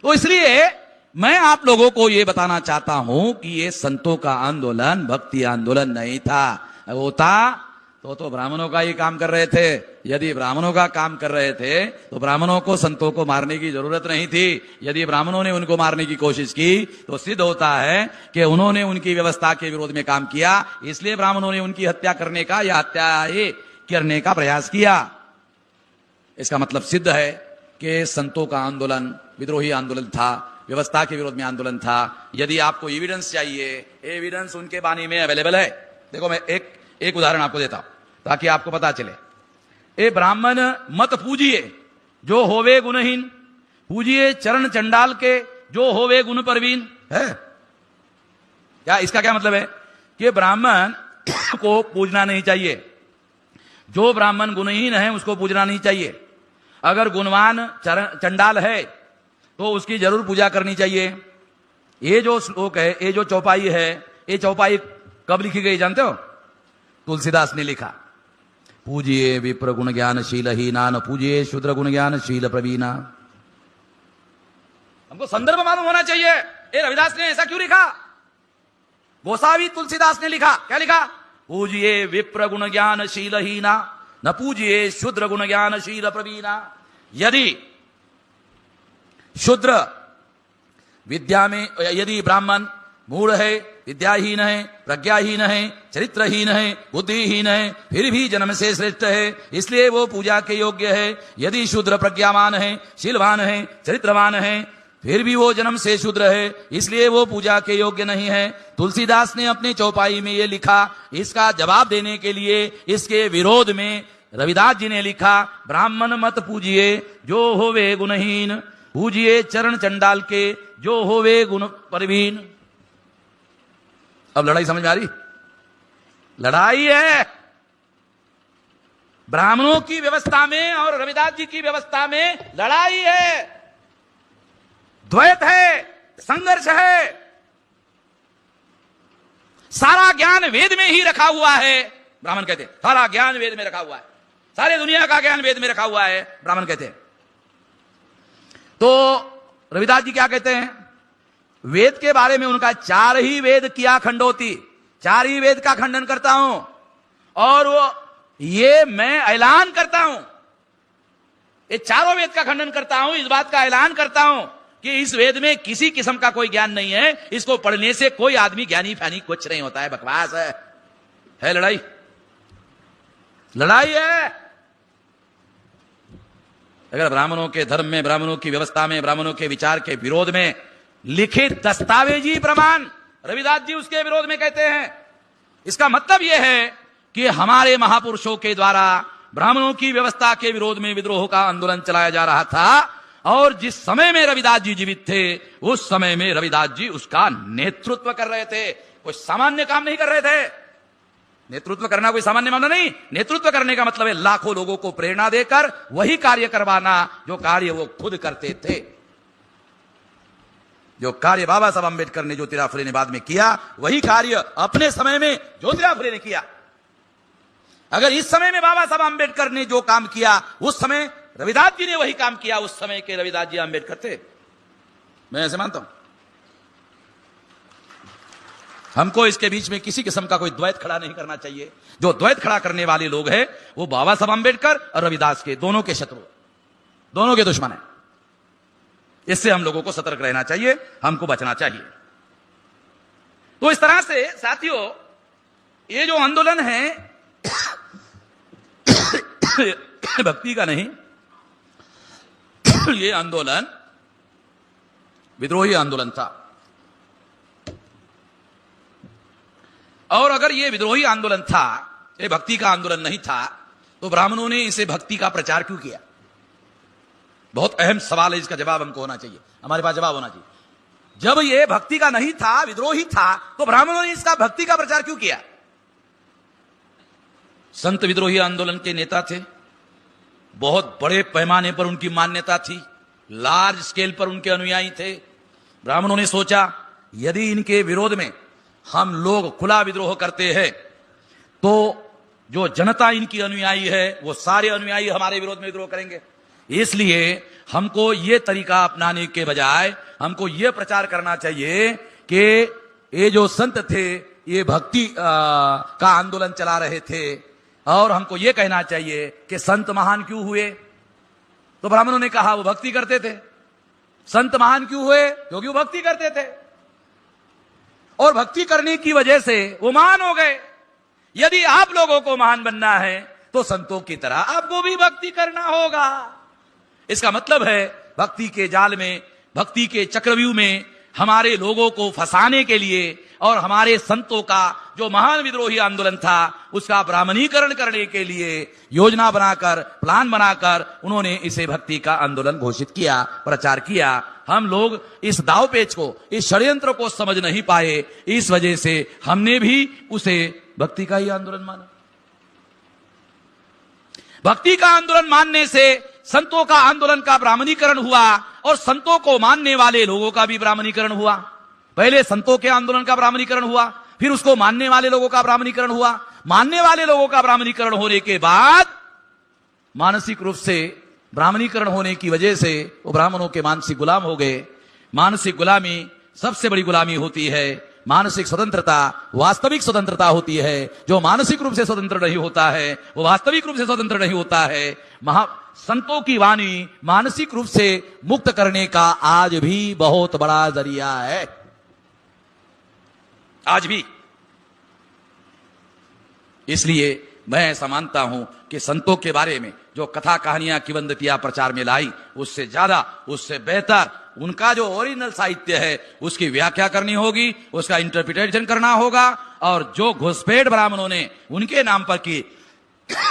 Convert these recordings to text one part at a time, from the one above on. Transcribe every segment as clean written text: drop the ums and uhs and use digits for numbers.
तो इसलिए मैं आप लोगों को यह बताना चाहता हूं कि ये संतों का आंदोलन भक्ति आंदोलन नहीं था। वो था तो ब्राह्मणों का ही काम कर रहे थे। यदि ब्राह्मणों का काम कर रहे थे तो ब्राह्मणों को संतों को मारने की जरूरत नहीं थी। यदि ब्राह्मणों ने उनको मारने की कोशिश की तो सिद्ध होता है कि उन्होंने उनकी व्यवस्था के विरोध में काम किया, इसलिए ब्राह्मणों ने उनकी हत्या करने का या हत्या करने का प्रयास किया। इसका मतलब सिद्ध है कि संतों का आंदोलन विद्रोही आंदोलन था, व्यवस्था के विरोध में आंदोलन था। यदि आपको एविडेंस चाहिए, एविडेंस उनके बानी में अवेलेबल है। देखो मैं एक उदाहरण आपको देता हूं ताकि आपको पता चले। ए ब्राह्मण मत पूजिए जो होवे गुणहीन, पूजिए चरण चंडाल के जो होवे गुण परवीन। है क्या? इसका क्या मतलब है कि ब्राह्मण को पूजना नहीं चाहिए, जो ब्राह्मण गुणहीन है उसको पूजना नहीं चाहिए। अगर गुणवान चंडाल है तो उसकी जरूर पूजा करनी चाहिए। ये जो श्लोक है, ये जो चौपाई है, ये चौपाई कब लिखी गई जानते हो? तुलसीदास ने लिखा। पूजिए विप्र गुण ज्ञानशील हीना, न पूजिए शूद्र गुण ज्ञानशील प्रवीणा। हमको संदर्भ मालूम होना चाहिए। ये रविदास ने ऐसा क्यों लिखा? गोसावी तुलसीदास ने लिखा, क्या लिखा? पूजिए विप्र गुण ज्ञानशील हीना, न पूजिए शूद्र गुण ज्ञानशील प्रवीणा। यदि शूद्र विद्या में, यदि ब्राह्मण मूढ़ है, विद्याहीन है, प्रज्ञाहीन है, चरित्रहीन है, बुद्धिहीन है, फिर भी जन्म से श्रेष्ठ है, इसलिए वो पूजा के योग्य है। यदि शूद्र प्रज्ञावान है, शीलवान है, चरित्रवान है, फिर भी वो जन्म से शूद्र है, इसलिए वो पूजा के योग्य नहीं है। तुलसीदास ने अपनी चौपाई में ये लिखा। इसका जवाब देने के लिए इसके विरोध में रविदास जी ने लिखा, ब्राह्मण मत पूजिए जो होवे गुणहीन, पूजिए चरण चंडाल के जो होवे गुण परवीन। अब लड़ाई समझ में आ रही? लड़ाई है ब्राह्मणों की व्यवस्था में और रविदास जी की व्यवस्था में, लड़ाई है, द्वैत है, संघर्ष है। सारा ज्ञान वेद में ही रखा हुआ है, ब्राह्मण कहते हैं। सारा ज्ञान वेद में रखा हुआ है, सारे दुनिया का ज्ञान वेद में रखा हुआ है, ब्राह्मण कहते हैं। तो रविदास जी क्या कहते हैं? वेद के बारे में उनका 4 ही वेद किया खंडोती, 4 ही वेद का खंडन करता हूं, और वो ये मैं ऐलान करता हूं, ये चारों वेद का खंडन करता हूं, इस बात का ऐलान करता हूं कि इस वेद में किसी किस्म का कोई ज्ञान नहीं है, इसको पढ़ने से कोई आदमी ज्ञानी फैनी कुछ नहीं होता है, बकवास है लड़ाई, लड़ाई है। अगर ब्राह्मणों के धर्म में, ब्राह्मणों की व्यवस्था में, ब्राह्मणों के विचार के विरोध में लिखित दस्तावेजी प्रमाण रविदास जी उसके विरोध में कहते हैं, इसका मतलब यह है कि हमारे महापुरुषों के द्वारा ब्राह्मणों की व्यवस्था के विरोध में विद्रोह का आंदोलन चलाया जा रहा था, और जिस समय में रविदास जी जीवित थे उस समय में रविदास जी उसका नेतृत्व कर रहे थे। कोई सामान्य काम नहीं कर रहे थे। नेतृत्व करना कोई सामान्य मामला नहीं। नेतृत्व करने का मतलब है लाखों लोगों को प्रेरणा देकर वही कार्य करवाना जो कार्य वो खुद करते थे। जो कार्य बाबा साहब अंबेडकर ने, ज्योतिराव फुले ने बाद में किया, वही कार्य अपने समय में ज्योतिराव फुले ने किया। अगर इस समय में बाबा साहब अंबेडकर ने जो काम किया, उस समय रविदास जी ने वही काम किया, उस समय के रविदास जी अंबेडकर थे। मैं ऐसे मानता हूं। हमको इसके बीच में किसी किस्म का कोई द्वैत खड़ा नहीं करना चाहिए। जो द्वैत खड़ा करने वाले लोग हैं वो बाबा साहब अंबेडकर और रविदास के दोनों के शत्रु, दोनों के दुश्मन है। इससे हम लोगों को सतर्क रहना चाहिए, हमको बचना चाहिए। तो इस तरह से साथियों, ये जो आंदोलन है भक्ति का नहीं, ये आंदोलन विद्रोही आंदोलन था। और अगर ये विद्रोही आंदोलन था, ये भक्ति का आंदोलन नहीं था, तो ब्राह्मणों ने इसे भक्ति का प्रचार क्यों किया? बहुत अहम सवाल है, इसका जवाब हमको होना चाहिए, हमारे पास जवाब होना चाहिए। जब ये भक्ति का नहीं था, विद्रोही था, तो ब्राह्मणों ने इसका भक्ति का प्रचार क्यों किया? संत विद्रोही आंदोलन के नेता थे, बहुत बड़े पैमाने पर उनकी मान्यता थी, लार्ज स्केल पर उनके अनुयायी थे। ब्राह्मणों ने सोचा यदि इनके विरोध में हम लोग खुला विद्रोह करते हैं तो जो जनता इनकी अनुयायी है वो सारे अनुयायी हमारे विरोध में विद्रोह करेंगे, इसलिए हमको ये तरीका अपनाने के बजाय हमको ये प्रचार करना चाहिए कि ये जो संत थे ये भक्ति का आंदोलन चला रहे थे, और हमको ये कहना चाहिए कि संत महान क्यों हुए? तो ब्राह्मणों ने कहा वो भक्ति करते थे। संत महान क्यों हुए? क्योंकि वो भक्ति करते थे, और भक्ति करने की वजह से वो महान हो गए। यदि आप लोगों को महान बनना है तो संतों की तरह आपको भी भक्ति करना होगा। इसका मतलब है भक्ति के जाल में, भक्ति के चक्रव्यूह में हमारे लोगों को फंसाने के लिए और हमारे संतों का जो महान विद्रोही आंदोलन था उसका ब्राह्मणीकरण करने के लिए योजना बनाकर, प्लान बनाकर उन्होंने इसे भक्ति का आंदोलन घोषित किया, प्रचार किया। हम लोग इस दावपेच को, इस षड्यंत्र को समझ नहीं पाए, इस वजह से हमने भी उसे भक्ति का ही आंदोलन माना। भक्ति का आंदोलन मानने से संतों का आंदोलन का ब्राह्मणीकरण हुआ और संतों को मानने वाले लोगों का भी ब्राह्मणीकरण हुआ। पहले संतों के आंदोलन का ब्राह्मणीकरण हुआ, फिर उसको मानने वाले लोगों का ब्राह्मणीकरण हुआ। मानने वाले लोगों का ब्राह्मणीकरण होने के बाद मानसिक रूप से ब्राह्मणीकरण होने की वजह से वो ब्राह्मणों के मानसिक गुलाम हो गए। मानसिक गुलामी सबसे बड़ी गुलामी होती है। मानसिक स्वतंत्रता वास्तविक स्वतंत्रता होती है। जो मानसिक रूप से स्वतंत्र नहीं होता है वो वास्तविक रूप से स्वतंत्र नहीं होता है। संतों की वाणी मानसिक रूप से मुक्त करने का आज भी बहुत बड़ा जरिया है, आज भी। इसलिए मैं ऐसा मानता हूं कि संतों के बारे में जो कथा कहानियां किंवदंतियां प्रचार में लाई, उससे ज्यादा, उससे बेहतर उनका जो ओरिजिनल साहित्य है उसकी व्याख्या करनी होगी, उसका इंटरप्रिटेशन करना होगा। और जो घुसपैठ ब्राह्मणों ने उनके नाम पर की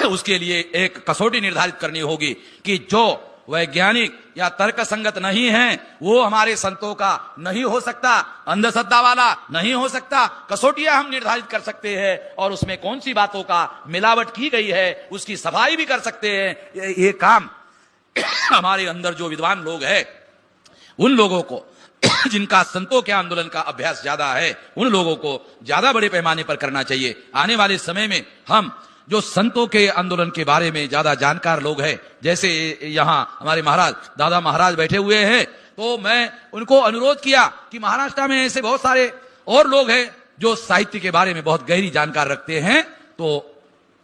उसके लिए एक कसौटी निर्धारित करनी होगी कि जो वैज्ञानिक या तर्क संगत नहीं है वो हमारे संतों का नहीं हो सकता, अंधश्रद्धा वाला नहीं हो सकता। कसौटियां हम निर्धारित कर सकते हैं और उसमें कौन सी बातों का मिलावट की गई है उसकी सफाई भी कर सकते हैं। ये काम हमारे अंदर जो विद्वान लोग हैं उन लोगों को जिनका संतों के आंदोलन का अभ्यास ज्यादा है उन लोगों को ज्यादा बड़े पैमाने पर करना चाहिए। आने वाले समय में हम जो संतों के आंदोलन के बारे में ज्यादा जानकार लोग हैं, जैसे यहाँ हमारे महाराज दादा महाराज बैठे हुए हैं, तो मैं उनको अनुरोध किया कि महाराष्ट्र में ऐसे बहुत सारे और लोग हैं जो साहित्य के बारे में बहुत गहरी जानकार रखते हैं, तो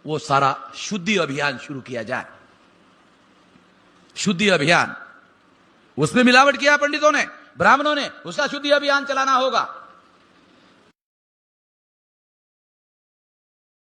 वो सारा शुद्धि अभियान शुरू किया जाए। शुद्धि अभियान, उसमें मिलावट किया पंडितों ने, ब्राह्मणों ने, उसका शुद्धि अभियान चलाना होगा।